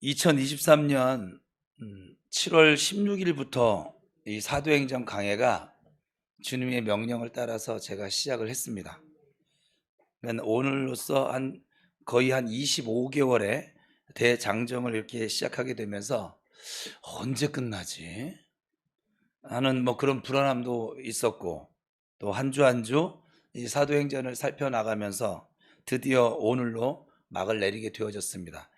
2023년 7월 16일부터 이 사도행전 강해가 주님의 명령을 따라서 제가 시작을 했습니다. 오늘로써 거의 한 25개월의 대장정을 이렇게 시작하게 되면서 언제 끝나지 하는 그런 불안함도 있었고, 또 한 주 한 주 이 사도행전을 살펴나가면서 드디어 오늘로 막을 내리게 되어졌습니다.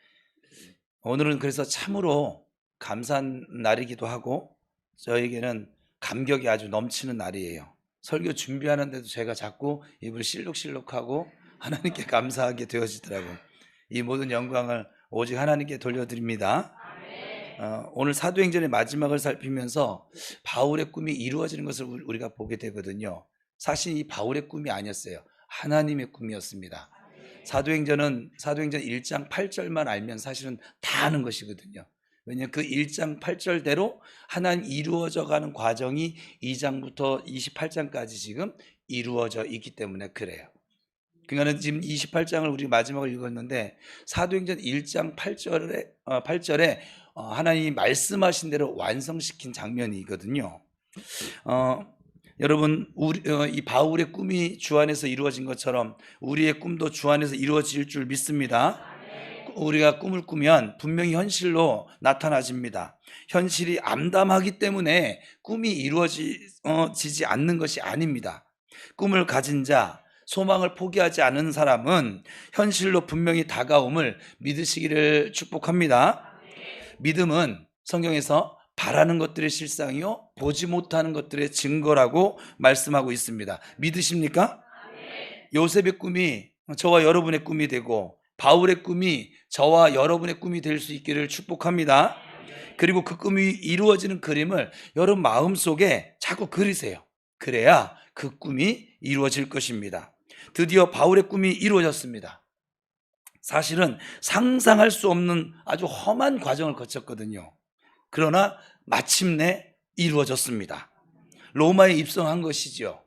오늘은 그래서 참으로 감사한 날이기도 하고 저에게는 감격이 아주 넘치는 날이에요. 설교 준비하는데도 제가 자꾸 입을 실룩실룩하고 하나님께 감사하게 되어지더라고요. 이 모든 영광을 오직 하나님께 돌려드립니다. 오늘 사도행전의 마지막을 살피면서 바울의 꿈이 이루어지는 것을 우리가 보게 되거든요. 사실 이 바울의 꿈이 아니었어요. 하나님의 꿈이었습니다. 사도행전 1장 8절만 알면 사실은 다 아는 것이거든요. 왜냐하면 그 1장 8절대로 하나님 이루어져 가는 과정이 2장부터 28장까지 지금 이루어져 있기 때문에 그래요. 그러니까 지금 28장을 우리 마지막을 읽었는데 사도행전 1장 8절에 하나님이 말씀하신 대로 완성시킨 장면이거든요. 여러분, 이 바울의 꿈이 주 안에서 이루어진 것처럼 우리의 꿈도 주 안에서 이루어질 줄 믿습니다. 우리가 꿈을 꾸면 분명히 현실로 나타나집니다. 현실이 암담하기 때문에 꿈이 이루어지지 않는 것이 아닙니다. 꿈을 가진 자, 소망을 포기하지 않은 사람은 현실로 분명히 다가옴을 믿으시기를 축복합니다. 믿음은 성경에서 바라는 것들의 실상이요 보지 못하는 것들의 증거라고 말씀하고 있습니다. 믿으십니까? 요셉의 꿈이 저와 여러분의 꿈이 되고 바울의 꿈이 저와 여러분의 꿈이 될 수 있기를 축복합니다. 그리고 그 꿈이 이루어지는 그림을 여러분 마음속에 자꾸 그리세요. 그래야 그 꿈이 이루어질 것입니다. 드디어 바울의 꿈이 이루어졌습니다. 사실은 상상할 수 없는 아주 험한 과정을 거쳤거든요. 그러나 마침내 이루어졌습니다. 로마에 입성한 것이죠.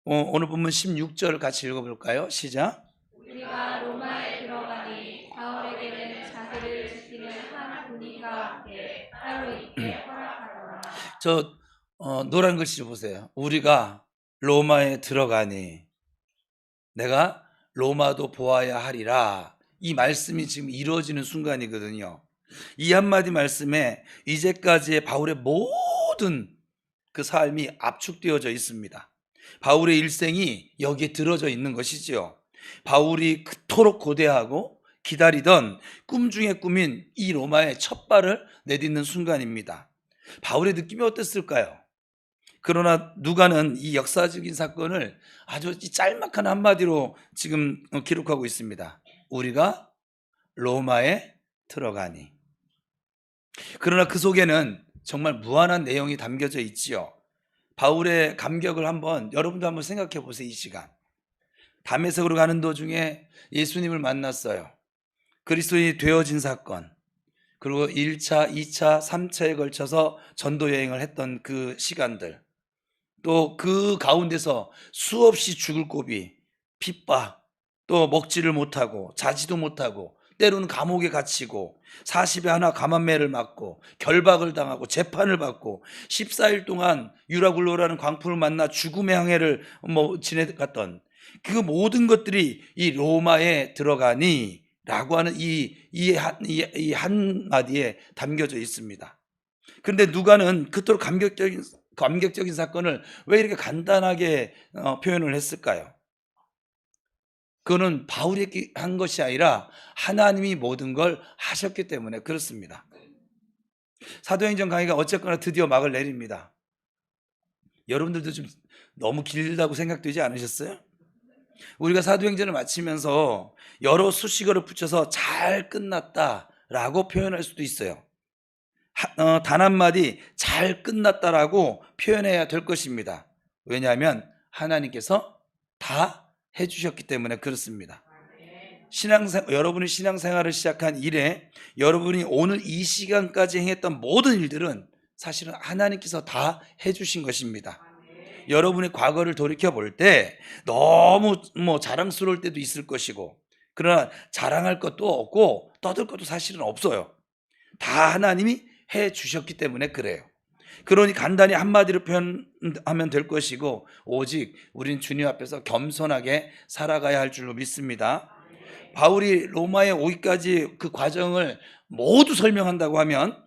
오늘 본문 16절을 같이 읽어볼까요? 시작. 우리가 로마에 들어가니 바울에게는 자기를 지키는 한 군인과 함께 따로 있게 허락하더라. 저 노란 글씨 보세요. 우리가 로마에 들어가니 내가 로마도 보아야 하리라. 이 말씀이 지금 이루어지는 순간이거든요. 이 한마디 말씀에 이제까지의 바울의 모든 그 삶이 압축되어져 있습니다. 바울의 일생이 여기에 들어져 있는 것이지요. 바울이 그토록 고대하고 기다리던 꿈 중의 꿈인 이 로마의 첫 발을 내딛는 순간입니다. 바울의 느낌이 어땠을까요? 그러나 누가는 이 역사적인 사건을 아주 짤막한 한마디로 지금 기록하고 있습니다. 우리가 로마에 들어가니. 그러나 그 속에는 정말 무한한 내용이 담겨져 있지요. 바울의 감격을 여러분도 한번 생각해 보세요. 이 시간 다메섹으로 가는 도중에 예수님을 만났어요. 그리스도인이 되어진 사건, 그리고 1차, 2차, 3차에 걸쳐서 전도 여행을 했던 그 시간들, 또 그 가운데서 수없이 죽을 고비, 핍박, 또 먹지를 못하고 자지도 못하고 때로는 감옥에 갇히고 40에 하나 감한매를 맞고 결박을 당하고 재판을 받고 14일 동안 유라굴로라는 광풍을 만나 죽음의 항해를 지내갔던 그 모든 것들이 이 로마에 들어가니 라고 하는 이 한마디에 담겨져 있습니다. 그런데 누가는 그토록 감격적인 사건을 왜 이렇게 간단하게 표현을 했을까요? 그거는 바울이 한 것이 아니라 하나님이 모든 걸 하셨기 때문에 그렇습니다. 사도행전 강의가 어쨌거나 드디어 막을 내립니다. 여러분들도 좀 너무 길다고 생각되지 않으셨어요? 우리가 사도행전을 마치면서 여러 수식어를 붙여서 잘 끝났다라고 표현할 수도 있어요. 단 한마디 잘 끝났다라고 표현해야 될 것입니다. 왜냐하면 하나님께서 다 해주셨기 때문에 그렇습니다. 여러분이 신앙생활을 시작한 이래 여러분이 오늘 이 시간까지 행했던 모든 일들은 사실은 하나님께서 다 해주신 것입니다. 여러분의 과거를 돌이켜 볼 때 너무 자랑스러울 때도 있을 것이고, 그러나 자랑할 것도 없고 떠들 것도 사실은 없어요. 다 하나님이 해 주셨기 때문에 그래요. 그러니 간단히 한마디로 표현하면 될 것이고, 오직 우린 주님 앞에서 겸손하게 살아가야 할 줄로 믿습니다. 바울이 로마에 오기까지 그 과정을 모두 설명한다고 하면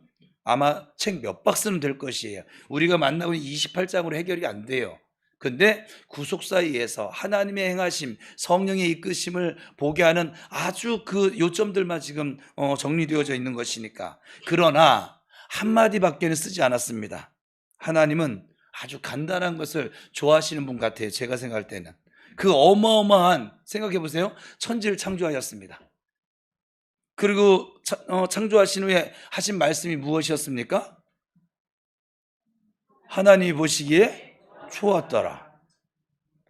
아마 책 몇 박스는 될 것이에요. 우리가 만나고 있는 28장으로 해결이 안 돼요. 근데 구속사 이에서 하나님의 행하심, 성령의 이끄심을 보게 하는 아주 그 요점들만 지금 정리되어져 있는 것이니까. 그러나 한마디밖에는 쓰지 않았습니다. 하나님은 아주 간단한 것을 좋아하시는 분 같아요. 제가 생각할 때는. 그 어마어마한, 생각해 보세요. 천지를 창조하셨습니다. 그리고 창조하신 후에 하신 말씀이 무엇이었습니까? 하나님이 보시기에 좋았더라.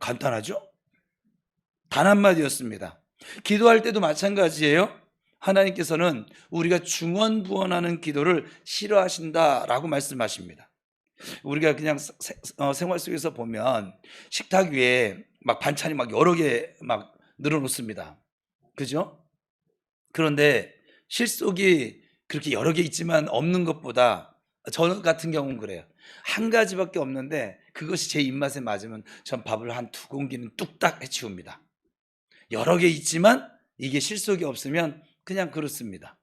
간단하죠? 단 한마디였습니다. 기도할 때도 마찬가지예요. 하나님께서는 우리가 중언부언하는 기도를 싫어하신다라고 말씀하십니다. 우리가 그냥 생활 속에서 보면 식탁 위에 막 반찬이 막 여러 개 막 늘어놓습니다. 그죠? 그런데 실속이 그렇게 여러 개 있지만 없는 것보다, 저 같은 경우는 그래요. 한 가지밖에 없는데 그것이 제 입맛에 맞으면 전 밥을 한 2공기는 뚝딱 해치웁니다. 여러 개 있지만 이게 실속이 없으면 그냥 그렇습니다.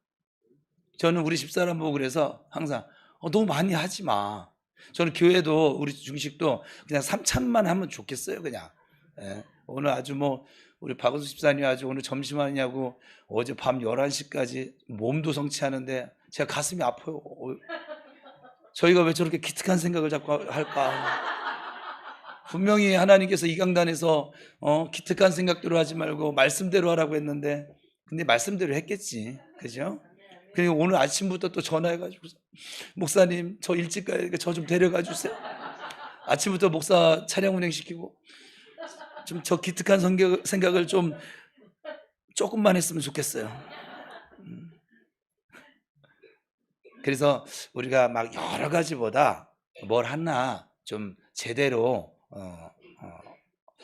저는 우리 집사람 보고 그래서 항상 너무 많이 하지 마. 저는 교회도 우리 중식도 그냥 3찬만 하면 좋겠어요. 그냥. 예. 오늘 아주 우리 박은수 집사님 아주 오늘 점심 하냐고 어제 밤 11시까지 몸도 성취하는데 제가 가슴이 아파요. 저희가 왜 저렇게 기특한 생각을 자꾸 할까? 분명히 하나님께서 이 강단에서 기특한 생각대로 하지 말고 말씀대로 하라고 했는데, 근데 말씀대로 했겠지. 그죠? 그리고 오늘 아침부터 또 전화해가지고, 목사님 저 일찍 가니까 저 좀 데려가 주세요. 아침부터 목사 차량 운행시키고, 좀 저 기특한 생각을 좀 조금만 했으면 좋겠어요. 그래서 우리가 막 여러 가지보다 뭘 하나 좀 제대로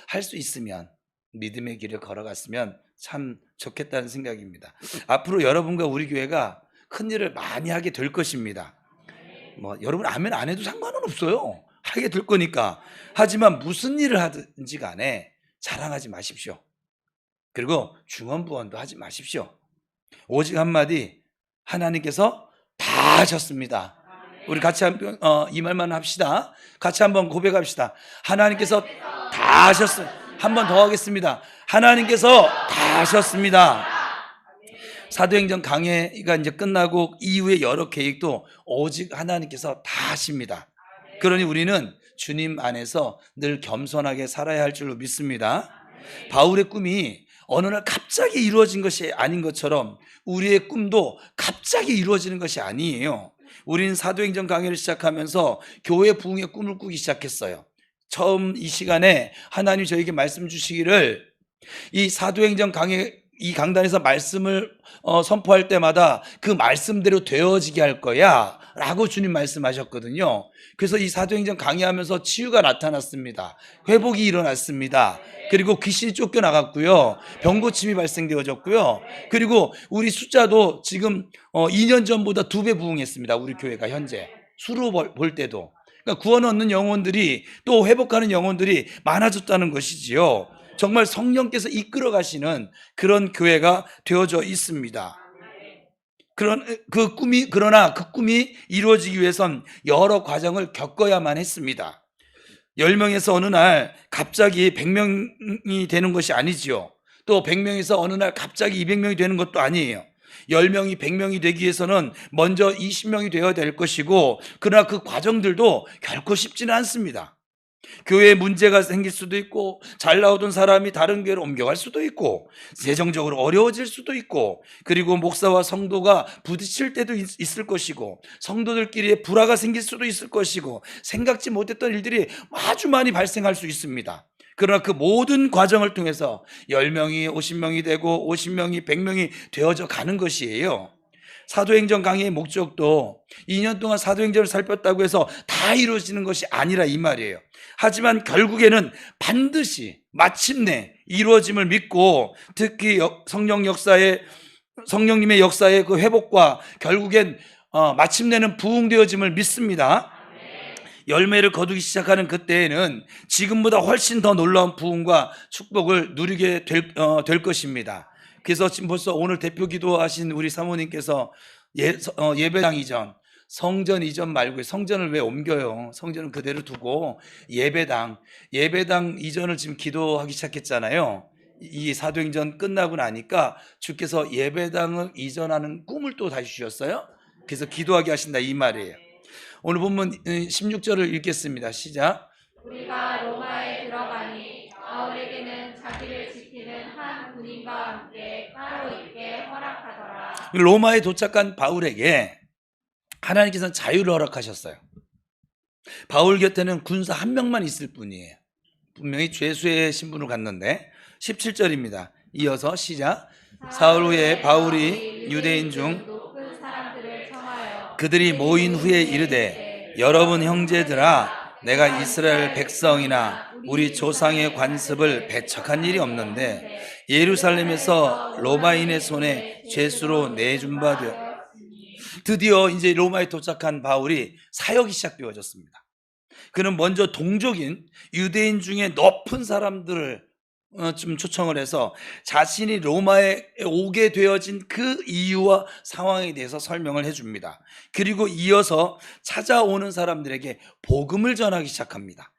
할 수 있으면, 믿음의 길을 걸어갔으면 참 좋겠다는 생각입니다. 앞으로 여러분과 우리 교회가 큰 일을 많이 하게 될 것입니다. 여러분 아멘 안 해도 상관은 없어요. 하게 될 거니까. 하지만 무슨 일을 하든지 간에 자랑하지 마십시오. 그리고 중언부언도 하지 마십시오. 오직 한마디, 하나님께서 다 하셨습니다. 우리 같이 이 말만 합시다. 같이 한번 고백합시다. 하나님께서 다 하셨습니다. 한 번 더 하겠습니다. 하나님께서 다 하셨습니다. 사도행전 강해가 이제 끝나고 이후에 여러 계획도 오직 하나님께서 다 하십니다. 그러니 우리는 주님 안에서 늘 겸손하게 살아야 할 줄로 믿습니다. 바울의 꿈이 어느 날 갑자기 이루어진 것이 아닌 것처럼 우리의 꿈도 갑자기 이루어지는 것이 아니에요. 우리는 사도행전 강해를 시작하면서 교회 부흥의 꿈을 꾸기 시작했어요. 처음 이 시간에 하나님이 저에게 말씀 주시기를, 이 사도행전 강해 이 강단에서 말씀을 선포할 때마다 그 말씀대로 되어지게 할 거야 라고 주님 말씀하셨거든요. 그래서 이 사도행전 강의하면서 치유가 나타났습니다. 회복이 일어났습니다. 그리고 귀신이 쫓겨나갔고요. 병고침이 발생되어졌고요. 그리고 우리 숫자도 지금 2년 전보다 2배 부흥했습니다. 우리 교회가 현재 수로 볼 때도. 그러니까 구원 얻는 영혼들이, 또 회복하는 영혼들이 많아졌다는 것이지요. 정말 성령께서 이끌어 가시는 그런 교회가 되어져 있습니다. 그러나 그 꿈이 이루어지기 위해선 여러 과정을 겪어야만 했습니다. 10명에서 어느 날 갑자기 100명이 되는 것이 아니지요. 또 100명에서 어느 날 갑자기 200명이 되는 것도 아니에요. 10명이 100명이 되기 위해서는 먼저 20명이 되어야 될 것이고, 그러나 그 과정들도 결코 쉽지는 않습니다. 교회에 문제가 생길 수도 있고, 잘 나오던 사람이 다른 교회로 옮겨갈 수도 있고, 재정적으로 어려워질 수도 있고, 그리고 목사와 성도가 부딪힐 때도 있을 것이고, 성도들끼리의 불화가 생길 수도 있을 것이고, 생각지 못했던 일들이 아주 많이 발생할 수 있습니다. 그러나 그 모든 과정을 통해서 10명이 50명이 되고 50명이 100명이 되어져 가는 것이에요. 사도행전 강의의 목적도 2년 동안 사도행전을 살폈다고 해서 다 이루어지는 것이 아니라 이 말이에요. 하지만 결국에는 반드시 마침내 이루어짐을 믿고, 특히 성령님의 역사의 그 회복과 결국엔 마침내는 부흥되어짐을 믿습니다. 열매를 거두기 시작하는 그때에는 지금보다 훨씬 더 놀라운 부흥과 축복을 누리게 될 것입니다. 그래서 지금 벌써 오늘 대표 기도하신 우리 사모님께서 예배당 이전, 성전 이전 말고 성전을 왜 옮겨요? 성전은 그대로 두고 예배당 이전을 지금 기도하기 시작했잖아요. 이 사도행전 끝나고 나니까 주께서 예배당을 이전하는 꿈을 또 다시 주셨어요. 그래서 기도하게 하신다 이 말이에요. 오늘 본문 16절을 읽겠습니다. 시작. 우리가 로마에 들어가니 바울에게는 자기를 지키는 한 군인과 함께 따로 있게 허락하더라. 로마에 도착한 바울에게 하나님께서는 자유를 허락하셨어요. 바울 곁에는 군사 한 명만 있을 뿐이에요. 분명히 죄수의 신분을 갖는데 17절입니다. 이어서 시작. 사흘 후에 바울이 유대인 중 높은 사람들을 청하여 그들이 모인 후에 이르되 여러분 형제들아 내가 이스라엘 백성이나 우리 조상의 관습을 배척한 일이 없는데 예루살렘에서 로마인의 손에 죄수로 내준 바 되어 드디어 이제 로마에 도착한 바울이 사역이 시작되어졌습니다. 그는 먼저 동족인 유대인 중에 높은 사람들을 좀 초청을 해서 자신이 로마에 오게 되어진 그 이유와 상황에 대해서 설명을 해줍니다. 그리고 이어서 찾아오는 사람들에게 복음을 전하기 시작합니다.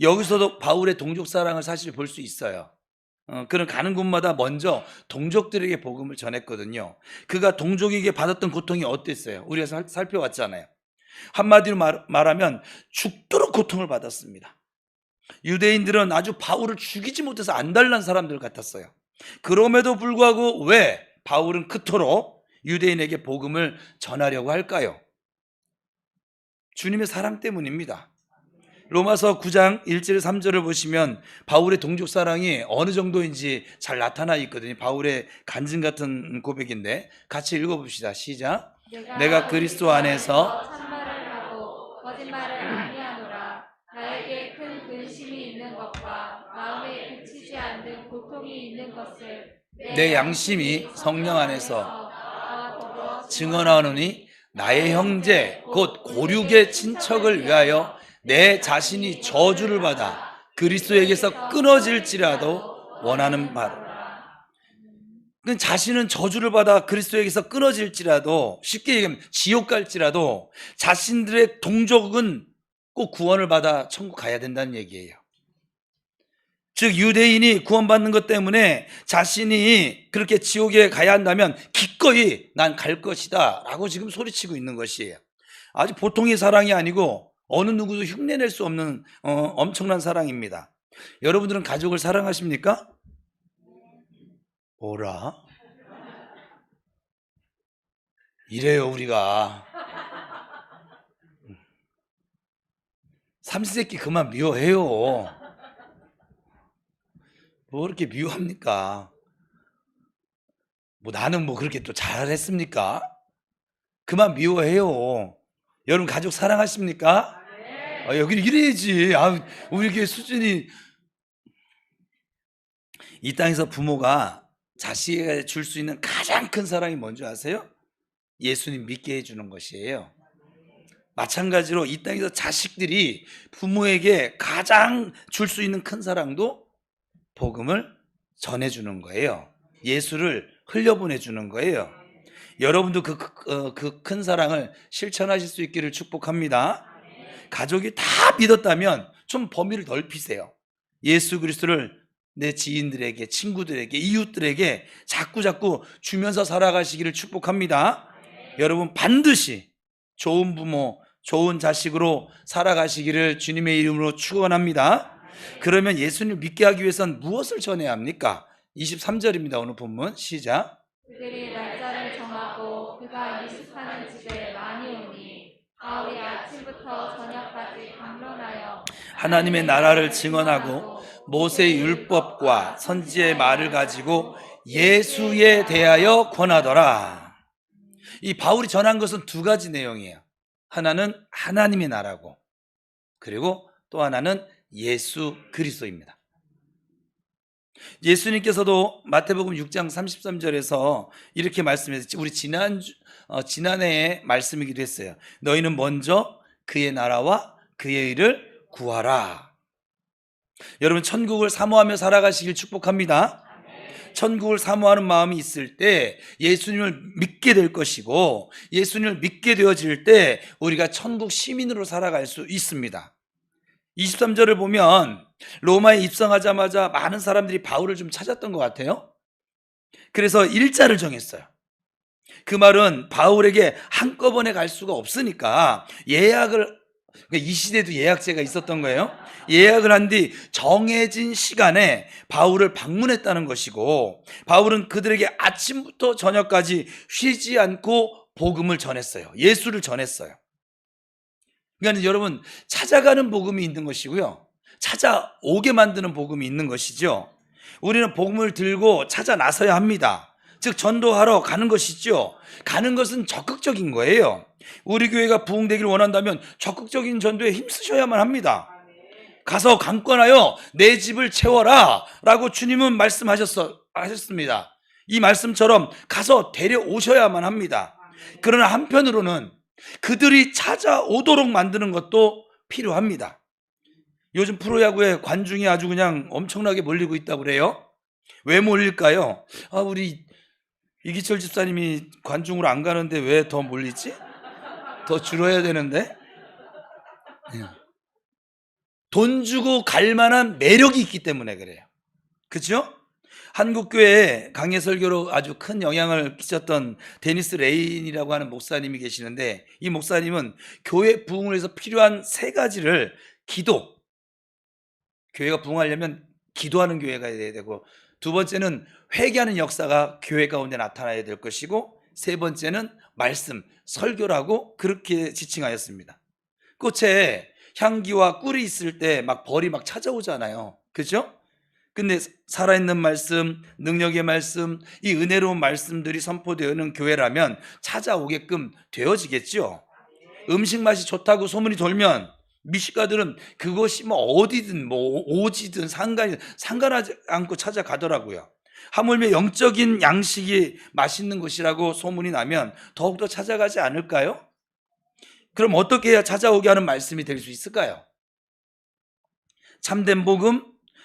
여기서도 바울의 동족 사랑을 사실 볼 수 있어요. 그는 가는 곳마다 먼저 동족들에게 복음을 전했거든요. 그가 동족에게 받았던 고통이 어땠어요? 우리가 살펴왔잖아요. 한마디로 말하면 죽도록 고통을 받았습니다. 유대인들은 아주 바울을 죽이지 못해서 안달난 사람들 같았어요. 그럼에도 불구하고 왜 바울은 그토록 유대인에게 복음을 전하려고 할까요? 주님의 사랑 때문입니다. 로마서 9장 1절 3절을 보시면 바울의 동족 사랑이 어느 정도인지 잘 나타나 있거든요. 바울의 간증 같은 고백인데 같이 읽어봅시다. 시작. 내가 그리스도 안에서 참말을 하고 거짓말을 아니하노라. 나에게 큰 근심이 있는 것과 마음에 그치지 않는 고통이 있는 것을 내 양심이 성령 안에서 나와 더불어 증언하노니 나의 형제 곧 고륙의 친척을 위하여 내 자신이 저주를 받아 그리스도에게서 끊어질지라도 원하는 바로. 자신은 저주를 받아 그리스도에게서 끊어질지라도, 쉽게 얘기하면 지옥 갈지라도 자신들의 동족은 꼭 구원을 받아 천국 가야 된다는 얘기예요. 즉 유대인이 구원받는 것 때문에 자신이 그렇게 지옥에 가야 한다면 기꺼이 난 갈 것이다 라고 지금 소리치고 있는 것이에요. 아주 보통의 사랑이 아니고 어느 누구도 흉내낼 수 없는 엄청난 사랑입니다. 여러분들은 가족을 사랑하십니까? 뭐라? 이래요 우리가. 삼시세끼 그만 미워해요. 뭐 그렇게 미워합니까? 뭐 나는 뭐 그렇게 또 잘했습니까? 그만 미워해요. 여러분 가족 사랑하십니까? 여기 이래야지. 우리 교회 수준이. 이 땅에서 부모가 자식에게 줄 수 있는 가장 큰 사랑이 뭔지 아세요? 예수님 믿게 해주는 것이에요. 마찬가지로 이 땅에서 자식들이 부모에게 가장 줄 수 있는 큰 사랑도 복음을 전해주는 거예요. 예수를 흘려보내주는 거예요. 여러분도 그 큰 사랑을 실천하실 수 있기를 축복합니다. 가족이 다 믿었다면 좀 범위를 넓히세요. 예수 그리스도를 내 지인들에게, 친구들에게, 이웃들에게 자꾸 주면서 살아가시기를 축복합니다. 여러분 반드시 좋은 부모, 좋은 자식으로 살아가시기를 주님의 이름으로 축원합니다. 그러면 예수님을 믿게 하기 위해서는 무엇을 전해야 합니까? 23절입니다. 오늘 본문 시작. 그들이 날짜를 정하고 그가 이식하는 집에 많이 오니 바울이 아침부터 저녁까지 강론하여 하나님의 나라를 증언하고 모세의 율법과 선지의 말을 가지고 예수에 대하여 권하더라. 이 바울이 전한 것은 두 가지 내용이에요. 하나는 하나님의 나라고, 그리고 또 하나는 예수 그리스도입니다. 예수님께서도 마태복음 6장 33절에서 이렇게 말씀했어요. 우리 지난해의 말씀이기도 했어요. 너희는 먼저 그의 나라와 그의 의를 구하라. 여러분, 천국을 사모하며 살아가시길 축복합니다. 천국을 사모하는 마음이 있을 때 예수님을 믿게 될 것이고, 예수님을 믿게 되어질 때 우리가 천국 시민으로 살아갈 수 있습니다. 23절을 보면 로마에 입성하자마자 많은 사람들이 바울을 좀 찾았던 것 같아요. 그래서 일자를 정했어요. 그 말은 바울에게 한꺼번에 갈 수가 없으니까 이 시대도 예약제가 있었던 거예요. 예약을 한 뒤 정해진 시간에 바울을 방문했다는 것이고, 바울은 그들에게 아침부터 저녁까지 쉬지 않고 복음을 전했어요. 예수를 전했어요. 그러니까 여러분, 찾아가는 복음이 있는 것이고요, 찾아오게 만드는 복음이 있는 것이죠. 우리는 복음을 들고 찾아 나서야 합니다. 즉 전도하러 가는 것이죠. 가는 것은 적극적인 거예요. 우리 교회가 부흥되기를 원한다면 적극적인 전도에 힘쓰셔야만 합니다. 가서 강권하여 내 집을 채워라 라고 주님은 말씀하셨습니다. 이 말씀처럼 가서 데려오셔야만 합니다. 그러나 한편으로는 그들이 찾아오도록 만드는 것도 필요합니다. 요즘 프로야구에 관중이 아주 그냥 엄청나게 몰리고 있다고 그래요. 왜 몰릴까요? 우리 이기철 집사님이 관중으로 안 가는데 왜 더 몰리지? 더 줄어야 되는데? 돈 주고 갈 만한 매력이 있기 때문에 그래요. 그렇죠? 한국교회에 강해 설교로 아주 큰 영향을 끼쳤던 데니스 레인이라고 하는 목사님이 계시는데, 이 목사님은 교회 부흥을 위해서 필요한 세 가지를 교회가 부흥하려면 기도하는 교회가 돼야 되고, 두 번째는 회개하는 역사가 교회 가운데 나타나야 될 것이고, 세 번째는 말씀, 설교라고 그렇게 지칭하였습니다. 꽃에 향기와 꿀이 있을 때 막 벌이 막 찾아오잖아요. 그죠? 근데 살아있는 말씀, 능력의 말씀, 이 은혜로운 말씀들이 선포되는 교회라면 찾아오게끔 되어지겠죠. 음식 맛이 좋다고 소문이 돌면 미식가들은 그것이 뭐 어디든 뭐 오지든 상관하지 않고 찾아가더라고요. 하물며 영적인 양식이 맛있는 것이라고 소문이 나면 더욱더 찾아가지 않을까요? 그럼 어떻게 해야 찾아오게 하는 말씀이 될 수 있을까요? 참된 복음,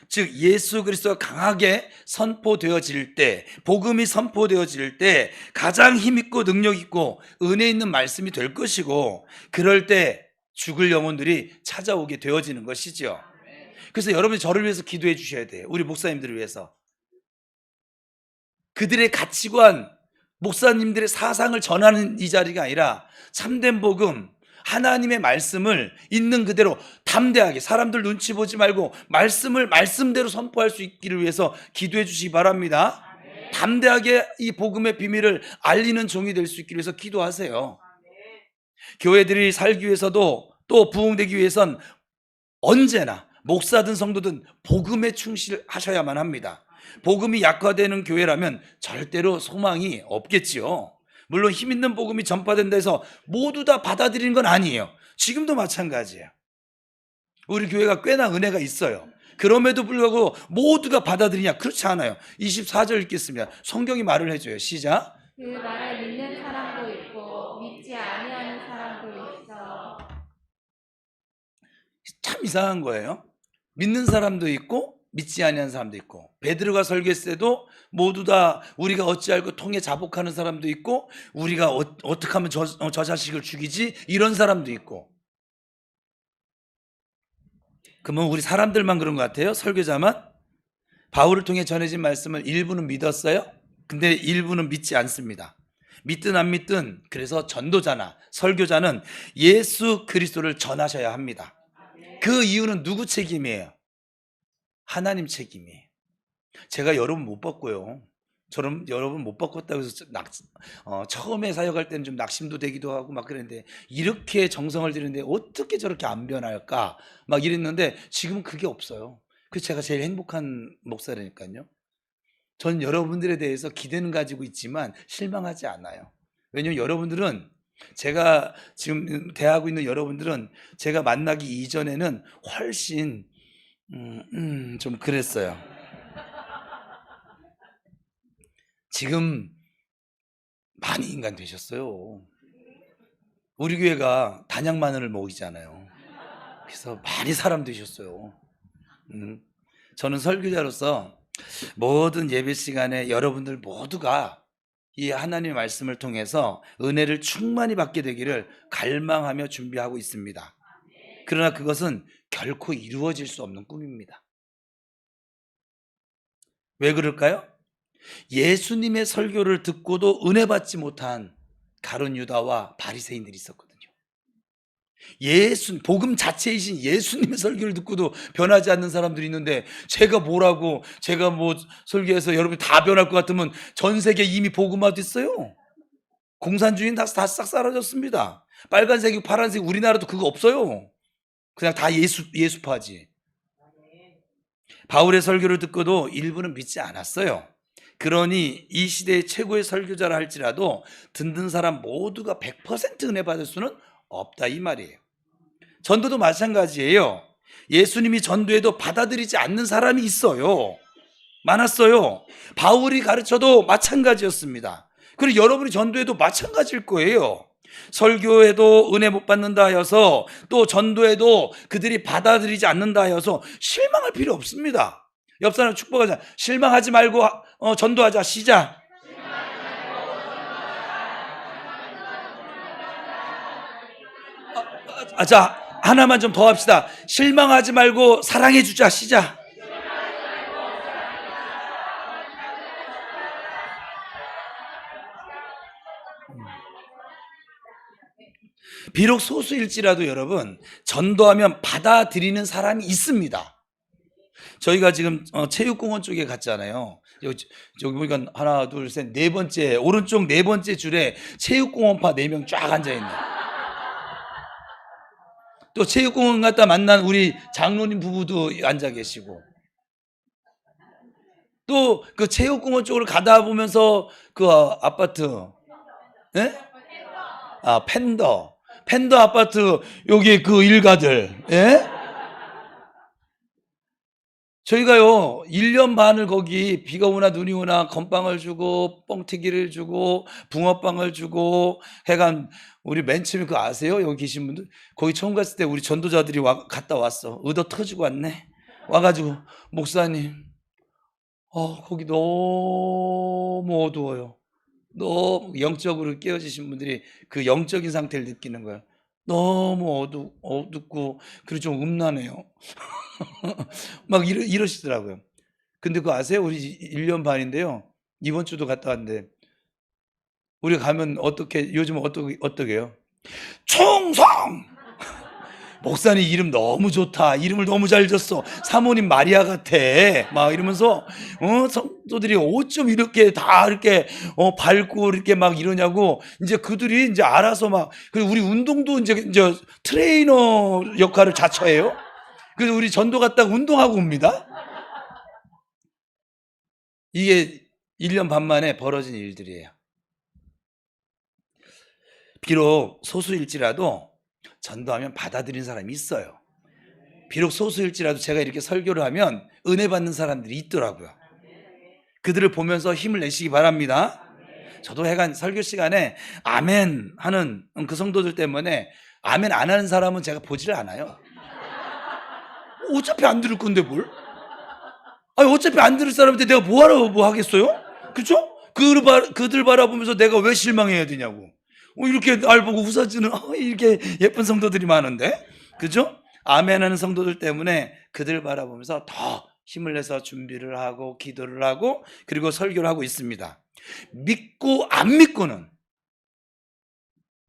즉 예수 그리스도가 강하게 선포되어질 때, 복음이 선포되어질 때 가장 힘있고 능력있고 은혜 있는 말씀이 될 것이고, 그럴 때 죽을 영혼들이 찾아오게 되어지는 것이죠. 그래서 여러분이 저를 위해서 기도해 주셔야 돼요. 우리 목사님들을 위해서. 그들의 가치관, 목사님들의 사상을 전하는 이 자리가 아니라 참된 복음, 하나님의 말씀을 있는 그대로 담대하게, 사람들 눈치 보지 말고 말씀을 말씀대로 선포할 수 있기를 위해서 기도해 주시기 바랍니다. 담대하게 이 복음의 비밀을 알리는 종이 될 수 있기를 위해서 기도하세요. 교회들이 살기 위해서도, 또 부흥되기 위해선 언제나 목사든 성도든 복음에 충실하셔야만 합니다. 복음이 약화되는 교회라면 절대로 소망이 없겠지요. 물론 힘 있는 복음이 전파된다 해서 모두 다 받아들이는 건 아니에요. 지금도 마찬가지예요. 우리 교회가 꽤나 은혜가 있어요. 그럼에도 불구하고 모두가 받아들이냐? 그렇지 않아요. 24절 읽겠습니다. 성경이 말을 해줘요. 시작. 그 말을 믿는 사람도 있고 믿지 아니하는 사람도 있어. 참 이상한 거예요. 믿는 사람도 있고 믿지 아니하는 사람도 있고, 베드로가 설교했을 때도 모두 다 우리가 어찌 알고 통에 자복하는 사람도 있고, 우리가 어떻게 하면 저 자식을 죽이지, 이런 사람도 있고. 그러면 우리 사람들만 그런 것 같아요? 설교자만? 바울을 통해 전해진 말씀을 일부는 믿었어요? 근데 일부는 믿지 않습니다. 믿든 안 믿든, 그래서 전도자나 설교자는 예수 그리스도를 전하셔야 합니다. 그 이유는 누구 책임이에요? 하나님 책임이에요. 제가 여러분 못 바꿔요. 저는 여러분 못 바꿨다고 해서 처음에 사역할 때는 좀 낙심도 되기도 하고 막 그랬는데, 이렇게 정성을 들이는데 어떻게 저렇게 안 변할까 막 이랬는데, 지금은 그게 없어요. 그래서 제가 제일 행복한 목사라니까요. 저는 여러분들에 대해서 기대는 가지고 있지만 실망하지 않아요. 왜냐하면 여러분들은, 제가 지금 대하고 있는 여러분들은 제가 만나기 이전에는 훨씬 좀 그랬어요. 지금 많이 인간 되셨어요. 우리 교회가 단양 마늘을 먹이잖아요. 그래서 많이 사람 되셨어요. 저는 설교자로서 모든 예배 시간에 여러분들 모두가 이 하나님의 말씀을 통해서 은혜를 충만히 받게 되기를 갈망하며 준비하고 있습니다. 그러나 그것은 결코 이루어질 수 없는 꿈입니다. 왜 그럴까요? 예수님의 설교를 듣고도 은혜 받지 못한 가룟 유다와 바리새인들이 있었거든요. 복음 자체이신 예수님의 설교를 듣고도 변하지 않는 사람들이 있는데, 제가 뭐라고, 제가 뭐 설교해서 여러분이 다 변할 것 같으면 전 세계 이미 복음화 됐어요. 공산주의는 다 싹 사라졌습니다. 빨간색이고 파란색, 우리나라도 그거 없어요. 그냥 다 예수파지. 바울의 설교를 듣고도 일부는 믿지 않았어요. 그러니 이 시대의 최고의 설교자라 할지라도 듣는 사람 모두가 100% 은혜 받을 수는 없다, 이 말이에요. 전도도 마찬가지예요. 예수님이 전도해도 받아들이지 않는 사람이 있어요. 많았어요. 바울이 가르쳐도 마찬가지였습니다. 그리고 여러분이 전도해도 마찬가지일 거예요. 설교해도 은혜 못 받는다 하여서, 또 전도해도 그들이 받아들이지 않는다 하여서 실망할 필요 없습니다. 옆 사람 축복하자. 실망하지 말고 전도하자. 시작. 자, 하나만 좀 더 합시다. 실망하지 말고 사랑해 주자. 시작. 비록 소수일지라도 여러분, 전도하면 받아들이는 사람이 있습니다. 저희가 지금 체육공원 쪽에 갔잖아요. 여기 보니까 하나, 둘, 셋, 네 번째, 오른쪽 네 번째 줄에 체육공원파 4명 쫙 앉아있네. 또 체육공원 갔다 만난 우리 장로님 부부도 앉아 계시고, 또 그 체육공원 쪽으로 가다 보면서 그 아파트, 예? 펜더 아파트, 여기 그 일가들, 예? 저희가요 1년 반을 거기 비가 오나 눈이 오나 건빵을 주고 뻥튀기를 주고 붕어빵을 주고 해간, 우리 맨 처음에 그거 아세요? 여기 계신 분들 거기 처음 갔을 때 우리 전도자들이 갔다 왔어. 의도 터지고 왔네. 와가지고 목사님, 거기 너무 어두워요. 너무 영적으로 깨어지신 분들이 그 영적인 상태를 느끼는 거예요. 너무 어둡고 그리고 좀 음란해요. 막 이러시더라고요. 근데 그거 아세요? 우리 1년 반인데요. 이번 주도 갔다 왔는데, 우리가 가면 요즘 어떻게 해요? 충성! 목사님 이름 너무 좋다. 이름을 너무 잘 졌어. 사모님 마리아 같아. 막 이러면서, 성도들이 어쩜 이렇게 다 이렇게, 밝고 이렇게 막 이러냐고, 이제 그들이 이제 알아서 막, 그리고 우리 운동도 이제 트레이너 역할을 자처해요. 그래서 우리 전도 갔다가 운동하고 옵니다. 이게 1년 반 만에 벌어진 일들이에요. 비록 소수일지라도 전도하면 받아들이는 사람이 있어요. 비록 소수일지라도 제가 이렇게 설교를 하면 은혜 받는 사람들이 있더라고요. 그들을 보면서 힘을 내시기 바랍니다. 저도 해간 설교 시간에 아멘 하는 그 성도들 때문에, 아멘 안 하는 사람은 제가 보지를 않아요. 어차피 안 들을 건데 뭘? 아니, 어차피 안 들을 사람한테 내가 뭐하러 뭐 하겠어요? 그렇죠? 그들 바라보면서 내가 왜 실망해야 되냐고. 이렇게 날 보고 웃어주는 이렇게 예쁜 성도들이 많은데, 그죠? 아멘하는 성도들 때문에 그들 바라보면서 더 힘을 내서 준비를 하고 기도를 하고 그리고 설교를 하고 있습니다. 믿고 안 믿고는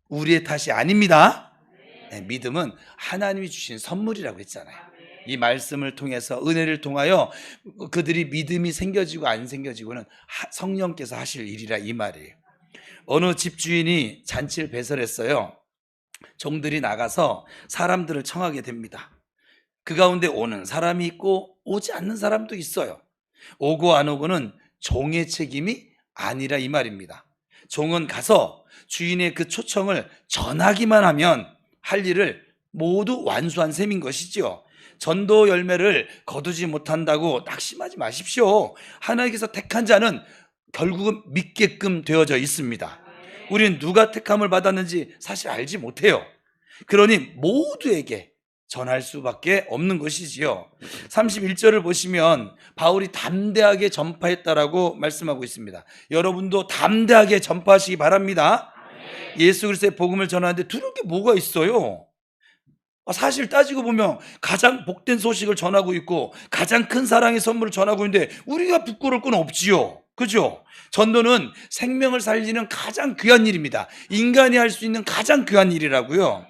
우리의 탓이 아닙니다. 네, 믿음은 하나님이 주신 선물이라고 했잖아요. 이 말씀을 통해서, 은혜를 통하여 그들이 믿음이 생겨지고 안 생겨지고는 성령께서 하실 일이라, 이 말이에요. 어느 집주인이 잔치를 배설했어요. 종들이 나가서 사람들을 청하게 됩니다. 그 가운데 오는 사람이 있고 오지 않는 사람도 있어요. 오고 안 오고는 종의 책임이 아니라, 이 말입니다. 종은 가서 주인의 그 초청을 전하기만 하면 할 일을 모두 완수한 셈인 것이죠. 전도 열매를 거두지 못한다고 낙심하지 마십시오. 하나님께서 택한 자는 결국은 믿게끔 되어져 있습니다. 우리는 누가 택함을 받았는지 사실 알지 못해요. 그러니 모두에게 전할 수밖에 없는 것이지요. 31절을 보시면 바울이 담대하게 전파했다라고 말씀하고 있습니다. 여러분도 담대하게 전파하시기 바랍니다. 예수 그리스도의 복음을 전하는데 두려울 게 뭐가 있어요? 사실 따지고 보면 가장 복된 소식을 전하고 있고 가장 큰 사랑의 선물을 전하고 있는데 우리가 부끄러울 건 없지요. 그죠? 전도는 생명을 살리는 가장 귀한 일입니다. 인간이 할 수 있는 가장 귀한 일이라고요.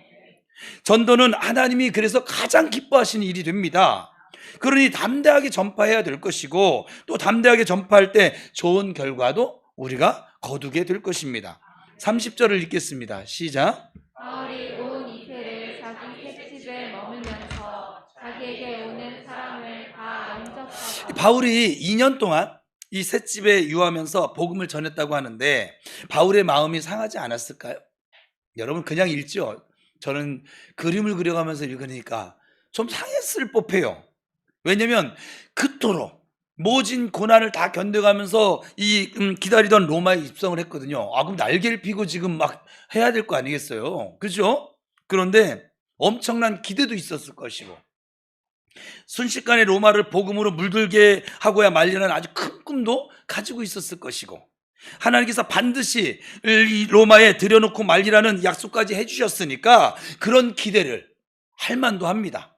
전도는 하나님이 그래서 가장 기뻐하시는 일이 됩니다. 그러니 담대하게 전파해야 될 것이고 또 담대하게 전파할 때 좋은 결과도 우리가 거두게 될 것입니다. 30절을 읽겠습니다. 시작. 바울이 온 이태를 자기 셋집에 머물면서 자기에게 오는 사람을 다 영접하고 바울이 2년 동안 이 셋집에 유하면서 복음을 전했다고 하는데 바울의 마음이 상하지 않았을까요? 여러분 그냥 읽죠. 저는 그림을 그려가면서 읽으니까 좀 상했을 법해요. 왜냐하면 그토록 모진 고난을 다 견뎌가면서 기다리던 로마에 입성을 했거든요. 그럼 날개를 피고 지금 막 해야 될 거 아니겠어요? 그죠? 그런데 엄청난 기대도 있었을 것이고 순식간에 로마를 복음으로 물들게 하고야 말리는 아주 큰 꿈도 가지고 있었을 것이고 하나님께서 반드시 이 로마에 들여놓고 말리라는 약속까지 해주셨으니까 그런 기대를 할 만도 합니다.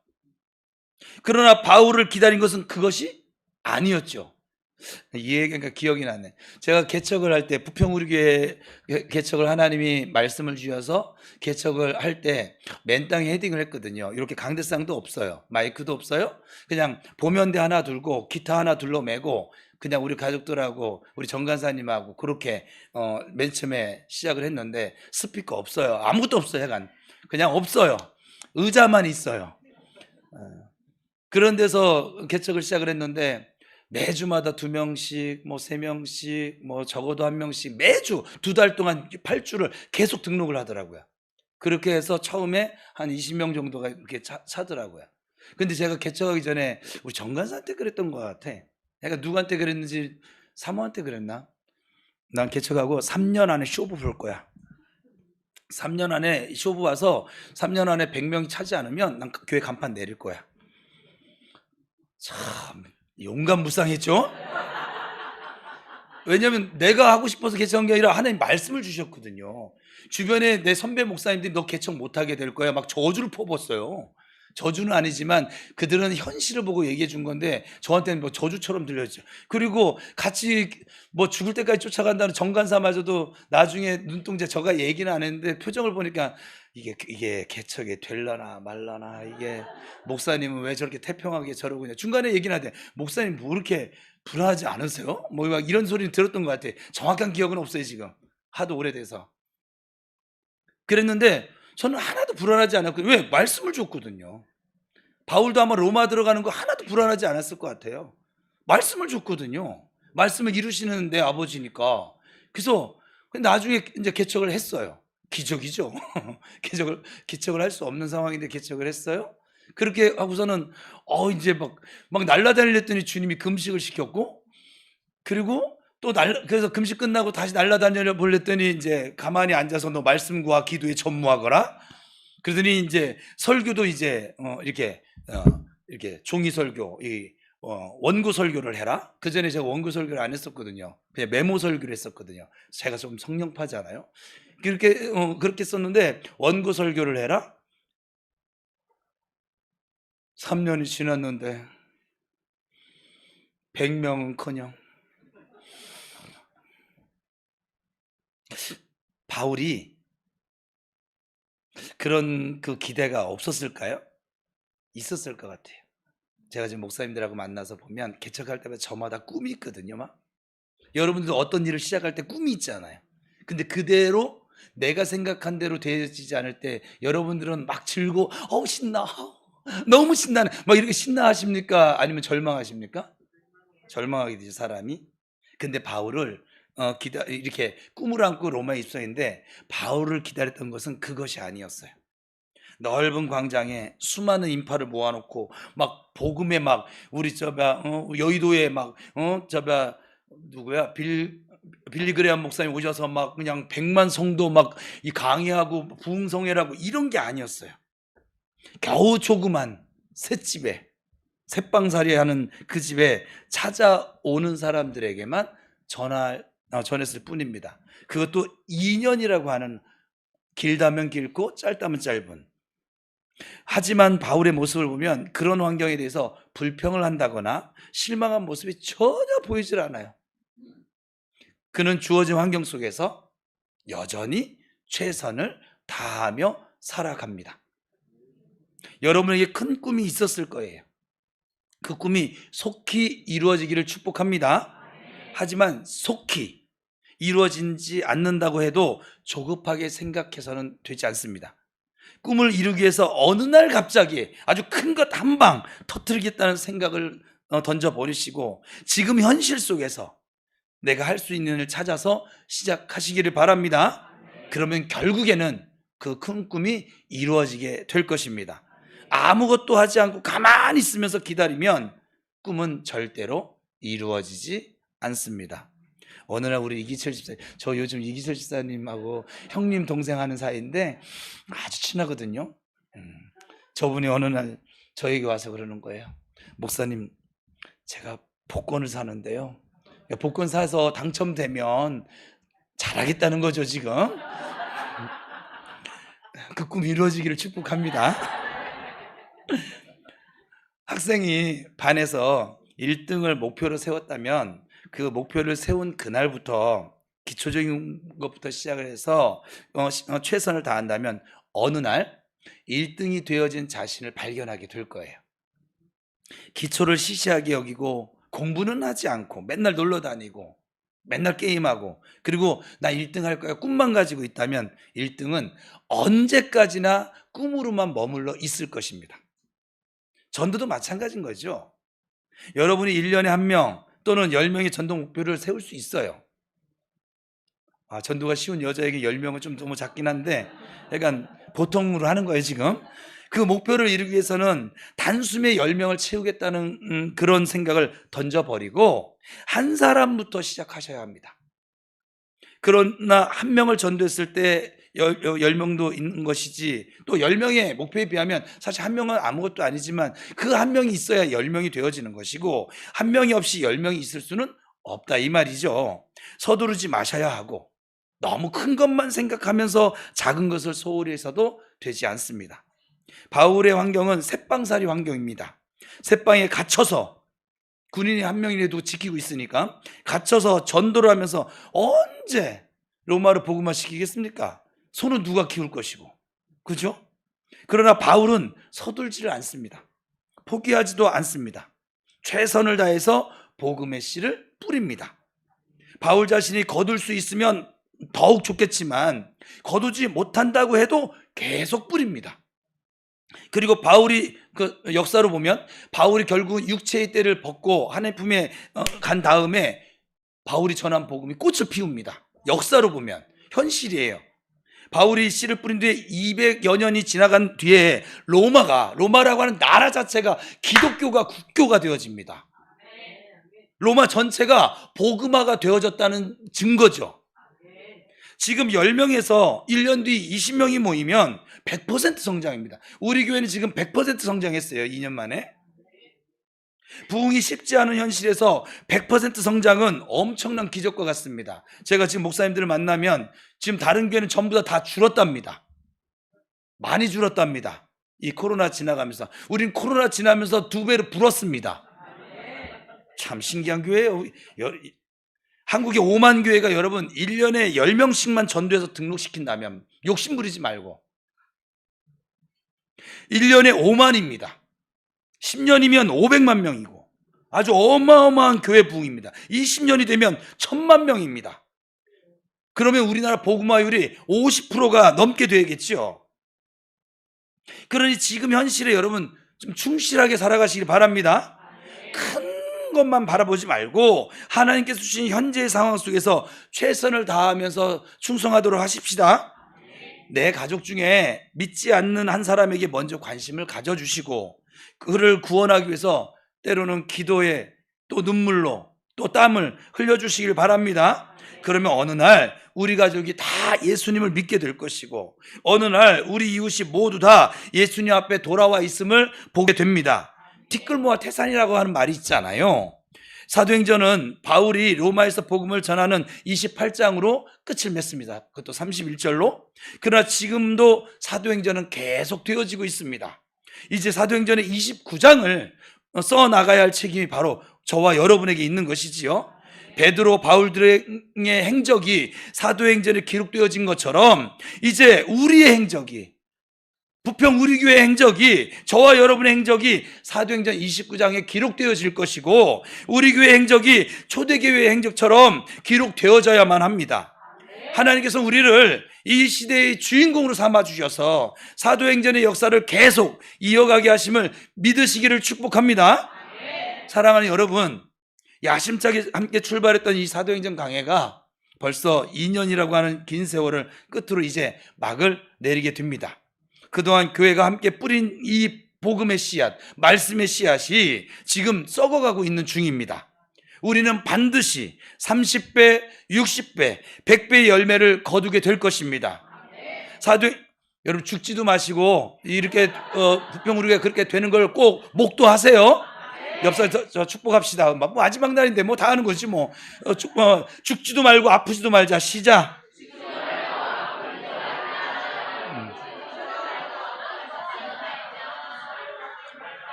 그러나 바울을 기다린 것은 그것이 아니었죠. 이 얘기가 기억이 나네. 제가 개척을 할 때 부평우리교회 개척을 하나님이 말씀을 주셔서 개척을 할 때 맨땅에 헤딩을 했거든요. 이렇게 강대상도 없어요. 마이크도 없어요. 그냥 보면대 하나 들고 기타 하나 둘러매고 그냥 우리 가족들하고 우리 정간사님하고 그렇게 맨 처음에 시작을 했는데 스피커 없어요. 아무것도 없어요. 약간 그냥 없어요. 의자만 있어요. 그런 데서 개척을 시작을 했는데 매주마다 2명씩 뭐 3명씩 뭐 적어도 1명씩 매주 2달 동안 8주를 계속 등록을 하더라고요. 그렇게 해서 처음에 한 20명 정도가 이렇게 차더라고요. 근데 제가 개척하기 전에 우리 정간사한테 그랬던 것 같아. 내가 누구한테 그랬는지 사모한테 그랬나? 난 개척하고 3년 안에 쇼부 볼 거야. 3년 안에 쇼부 와서 3년 안에 100명이 차지 않으면 난 교회 간판 내릴 거야. 참 용감무쌍했죠? 왜냐하면 내가 하고 싶어서 개척한 게 아니라 하나님 말씀을 주셨거든요. 주변에 내 선배 목사님들이 너 개척 못하게 될 거야 막 저주를 퍼붓었어요. 저주는 아니지만 그들은 현실을 보고 얘기해 준 건데 저한테는 뭐 저주처럼 들렸죠. 그리고 같이 뭐 죽을 때까지 쫓아간다는 정간사마저도 나중에 눈동자 저가 얘기는 안 했는데 표정을 보니까 이게 개척이 될라나 말라나 이게 목사님은 왜 저렇게 태평하게 저러고 있냐. 중간에 얘기는 하는데 목사님 뭐 이렇게 불안하지 않으세요? 뭐 막 이런 소리는 들었던 것 같아. 정확한 기억은 없어요 지금. 하도 오래돼서. 그랬는데 저는 하나도 불안하지 않았고 왜? 말씀을 줬거든요. 바울도 아마 로마 들어가는 거 하나도 불안하지 않았을 것 같아요. 말씀을 줬거든요. 말씀을 이루시는 내 아버지니까. 그래서 나중에 이제 개척을 했어요. 기적이죠. 개척을 할 수 없는 상황인데 개척을 했어요. 그렇게 하고서는 이제 막 날라다니랬더니 주님이 금식을 시켰고 그리고 또 그래서 금식 끝나고 다시 날라다녀 보랬더니 이제 가만히 앉아서 너 말씀과 기도에 전무하거라. 그러더니 이제 설교도 이제 이렇게 종이 설교, 원고 설교를 해라. 그 전에 제가 원고 설교를 안 했었거든요. 그냥 메모 설교를 했었거든요. 제가 좀 성령파잖아요. 그렇게 썼는데 원고 설교를 해라. 3년이 지났는데 100명은커녕 바울이 그런 그 기대가 없었을까요? 있었을 것 같아요. 제가 지금 목사님들하고 만나서 보면 개척할 때마다 저마다 꿈이 있거든요. 막 여러분들도 어떤 일을 시작할 때 꿈이 있잖아요. 근데 그대로 내가 생각한 대로 되어지지 않을 때 여러분들은 막 신나, 너무 신나네, 막 이렇게 신나하십니까? 아니면 절망하십니까? 절망하게 되죠 사람이. 근데 바울을 이렇게 꿈을 안고 로마에 입성했는데 바울을 기다렸던 것은 그것이 아니었어요. 넓은 광장에 수많은 인파를 모아놓고 막 복음에 막 우리 여의도에 막 누구야 빌리그레암 목사님 오셔서 막 그냥 100만 성도 막 이 강의하고 부흥성회라고 이런 게 아니었어요. 겨우 조그만 셋집에 셋방살이 하는 그 집에 찾아오는 사람들에게만 전했을 뿐입니다. 그것도 2년이라고 하는 길다면 길고 짧다면 짧은. 하지만 바울의 모습을 보면 그런 환경에 대해서 불평을 한다거나 실망한 모습이 전혀 보이질 않아요. 그는 주어진 환경 속에서 여전히 최선을 다하며 살아갑니다. 여러분에게 큰 꿈이 있었을 거예요. 그 꿈이 속히 이루어지기를 축복합니다. 하지만 속히 이루어지지 않는다고 해도 조급하게 생각해서는 되지 않습니다. 꿈을 이루기 위해서 어느 날 갑자기 아주 큰 것 한 방 터뜨리겠다는 생각을 던져버리시고 지금 현실 속에서 내가 할 수 있는 일을 찾아서 시작하시기를 바랍니다. 그러면 결국에는 그 큰 꿈이 이루어지게 될 것입니다. 아무것도 하지 않고 가만히 있으면서 기다리면 꿈은 절대로 이루어지지 않습니다. 어느 날 우리 이기철 집사님, 저 요즘 이기철 집사님하고 형님 동생 하는 사이인데 아주 친하거든요. 저분이 어느 날 저에게 와서 그러는 거예요. 목사님, 제가 복권을 사는데요. 복권 사서 당첨되면 잘하겠다는 거죠, 지금. 그 꿈 이루어지기를 축복합니다. 학생이 반에서 1등을 목표로 세웠다면 그 목표를 세운 그날부터 기초적인 것부터 시작을 해서 최선을 다한다면 어느 날 1등이 되어진 자신을 발견하게 될 거예요. 기초를 시시하게 여기고 공부는 하지 않고 맨날 놀러 다니고 맨날 게임하고 그리고 나 1등 할 거야 꿈만 가지고 있다면 1등은 언제까지나 꿈으로만 머물러 있을 것입니다. 전도도 마찬가지인 거죠. 여러분이 1년에 1명 또는 10명의 전도 목표를 세울 수 있어요. 전도가 쉬운 여자에게 10명은 좀 너무 작긴 한데 약간 보통으로 하는 거예요 지금. 그 목표를 이루기 위해서는 단숨에 10명을 채우겠다는 그런 생각을 던져버리고 한 사람부터 시작하셔야 합니다. 그러나 한 명을 전도했을 때 10명도 있는 것이지 또 10명의 목표에 비하면 사실 한 명은 아무것도 아니지만 그 한 명이 있어야 10명이 되어지는 것이고 한 명이 없이 10명이 있을 수는 없다 이 말이죠. 서두르지 마셔야 하고 너무 큰 것만 생각하면서 작은 것을 소홀히 해서도 되지 않습니다. 바울의 환경은 셋방살이 환경입니다. 셋방에 갇혀서 군인이 한 명이라도 지키고 있으니까 갇혀서 전도를 하면서 언제 로마로 복음화 시키겠습니까? 손은 누가 키울 것이고 그죠? 그러나 바울은 서둘지를 않습니다. 포기하지도 않습니다. 최선을 다해서 복음의 씨를 뿌립니다. 바울 자신이 거둘 수 있으면 더욱 좋겠지만 거두지 못한다고 해도 계속 뿌립니다. 그리고 바울이 그 역사로 보면 바울이 결국 육체의 때를 벗고 하나님 품에 간 다음에 바울이 전한 복음이 꽃을 피웁니다. 역사로 보면 현실이에요. 바울이 씨를 뿌린 뒤에 200여 년이 지나간 뒤에 로마라고 하는 나라 자체가 기독교가 국교가 되어집니다. 로마 전체가 복음화가 되어졌다는 증거죠. 지금 10명에서 1년 뒤 20명이 모이면 100% 성장입니다. 우리 교회는 지금 100% 성장했어요. 2년 만에. 부흥이 쉽지 않은 현실에서 100% 성장은 엄청난 기적과 같습니다. 제가 지금 목사님들을 만나면 지금 다른 교회는 전부 다 줄었답니다. 많이 줄었답니다. 이 코로나 지나가면서. 우린 코로나 지나면서 2배로 불었습니다. 참 신기한 교회예요. 한국의 5만 교회가 여러분 1년에 10명씩만 전도해서 등록시킨다면 욕심 부리지 말고 1년에 5만입니다. 10년이면 500만 명이고 아주 어마어마한 교회 부흥입니다. 20년이 되면 1000만 명입니다. 그러면 우리나라 복음화율이 50%가 넘게 되겠죠. 그러니 지금 현실에 여러분 좀 충실하게 살아가시길 바랍니다. 큰 것만 바라보지 말고 하나님께서 주신 현재의 상황 속에서 최선을 다하면서 충성하도록 하십시다. 내 가족 중에 믿지 않는 한 사람에게 먼저 관심을 가져주시고 그를 구원하기 위해서 때로는 기도에 또 눈물로 또 땀을 흘려주시길 바랍니다. 그러면 어느 날 우리 가족이 다 예수님을 믿게 될 것이고, 어느 날 우리 이웃이 모두 다 예수님 앞에 돌아와 있음을 보게 됩니다. 티끌모아 태산이라고 하는 말이 있잖아요. 사도행전은 바울이 로마에서 복음을 전하는 28장으로 끝을 맺습니다. 그것도 31절로. 그러나 지금도 사도행전은 계속 되어지고 있습니다. 이제 사도행전의 29장을 써나가야 할 책임이 바로 저와 여러분에게 있는 것이지요. 베드로, 바울들의 행적이 사도행전에 기록되어진 것처럼 이제 우리의 행적이, 부평 우리 교회의 행적이, 저와 여러분의 행적이 사도행전 29장에 기록되어질 것이고, 우리 교회의 행적이 초대교회의 행적처럼 기록되어져야만 합니다. 하나님께서 우리를 이 시대의 주인공으로 삼아주셔서 사도행전의 역사를 계속 이어가게 하심을 믿으시기를 축복합니다. 사랑하는 여러분, 야심차게 함께 출발했던 이 사도행전 강해가 벌써 2년이라고 하는 긴 세월을 끝으로 이제 막을 내리게 됩니다. 그동안 교회가 함께 뿌린 이 복음의 씨앗, 말씀의 씨앗이 지금 썩어가고 있는 중입니다. 우리는 반드시 30배, 60배, 100배의 열매를 거두게 될 것입니다. 여러분 죽지도 마시고 이렇게 부평 우리가 그렇게 되는 걸 꼭 목도하세요. 옆사람 저 축복합시다. 마지막 날인데 뭐 다 하는 거지 뭐. 죽지도 말고 아프지도 말자. 시작.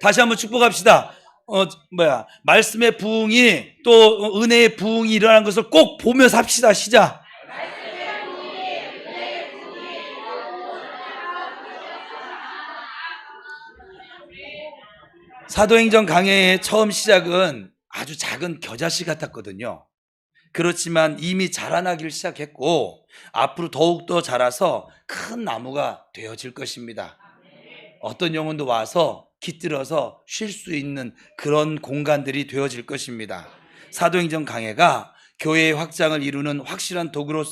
다시 한번 축복합시다. 말씀의 부흥이 또 은혜의 부흥이 일어나는 것을 꼭 보면서 합시다. 시작. 사도행전 강해의 처음 시작은 아주 작은 겨자씨 같았거든요. 그렇지만 이미 자라나기 시작했고 앞으로 더욱더 자라서 큰 나무가 되어질 것입니다. 어떤 영혼도 와서 깃들어서 쉴 수 있는 그런 공간들이 되어질 것입니다. 사도행전 강해가 교회의 확장을 이루는 확실한 도구로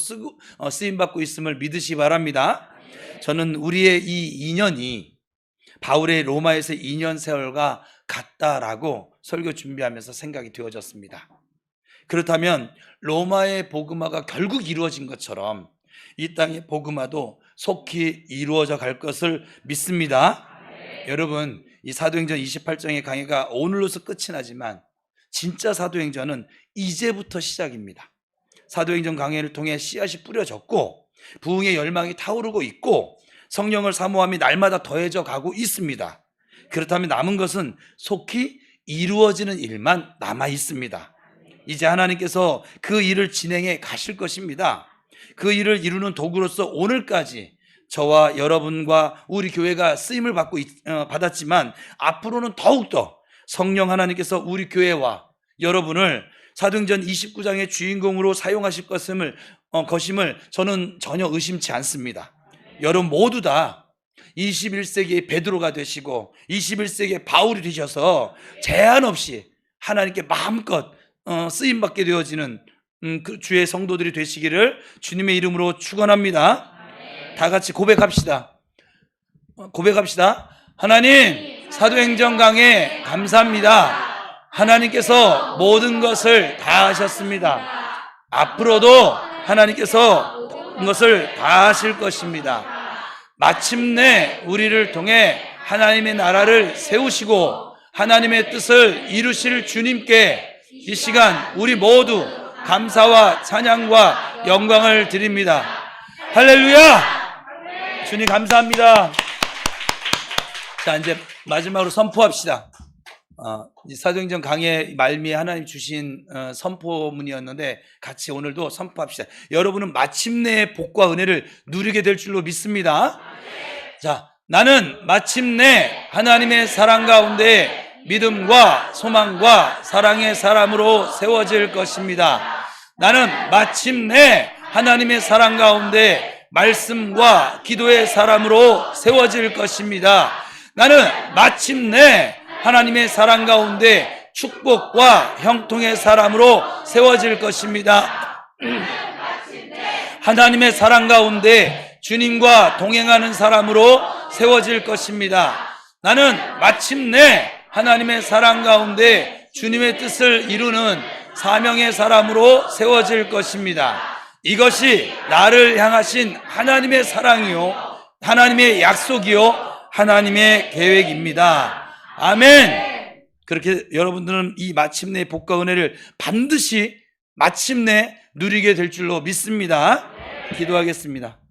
쓰임받고 있음을 믿으시 바랍니다. 저는 우리의 이 2년이 바울의 로마에서 2년 세월과 같다라고 설교 준비하면서 생각이 되어졌습니다. 그렇다면 로마의 복음화가 결국 이루어진 것처럼 이 땅의 복음화도 속히 이루어져 갈 것을 믿습니다. 여러분, 이 사도행전 28장의 강해가 오늘로서 끝이 나지만 진짜 사도행전은 이제부터 시작입니다. 사도행전 강해를 통해 씨앗이 뿌려졌고 부흥의 열망이 타오르고 있고 성령을 사모함이 날마다 더해져 가고 있습니다. 그렇다면 남은 것은 속히 이루어지는 일만 남아 있습니다. 이제 하나님께서 그 일을 진행해 가실 것입니다. 그 일을 이루는 도구로서 오늘까지 저와 여러분과 우리 교회가 쓰임을 받았지만 앞으로는 더욱더 성령 하나님께서 우리 교회와 여러분을 사도행전 29장의 주인공으로 사용하실 것임을 저는 전혀 의심치 않습니다. 여러분 모두 다 21세기의 베드로가 되시고 21세기의 바울이 되셔서 제한 없이 하나님께 마음껏 쓰임받게 되어지는 그 주의 성도들이 되시기를 주님의 이름으로 축원합니다. 다 같이 고백합시다. 하나님, 사도행전 강해 감사합니다. 하나님께서 모든 것을 다 하셨습니다. 앞으로도 하나님께서 모든 것을 다 하실 것입니다. 마침내 우리를 통해 하나님의 나라를 세우시고 하나님의 뜻을 이루실 주님께 이 시간 우리 모두 감사와 찬양과 영광을 드립니다. 할렐루야! 주님 감사합니다. 자, 이제 마지막으로 선포합시다. 사도행전 강해 말미에 하나님 주신 선포문이었는데 같이 오늘도 선포합시다. 여러분은 마침내 복과 은혜를 누리게 될 줄로 믿습니다. 자, 나는 마침내 하나님의 사랑 가운데 믿음과 소망과 사랑의 사람으로 세워질 것입니다. 나는 마침내 하나님의 사랑 가운데 말씀과 기도의 사람으로 세워질 것입니다. 나는 마침내 하나님의 사랑 가운데 축복과 형통의 사람으로 세워질 것입니다. 하나님의 사랑 가운데 주님과 동행하는 사람으로 세워질 것입니다. 나는 마침내 하나님의 사랑 가운데 주님의 뜻을 이루는 사명의 사람으로 세워질 것입니다. 이것이 나를 향하신 하나님의 사랑이요, 하나님의 약속이요, 하나님의 계획입니다. 아멘. 그렇게 여러분들은 이 마침내 복과 은혜를 반드시 마침내 누리게 될 줄로 믿습니다. 기도하겠습니다.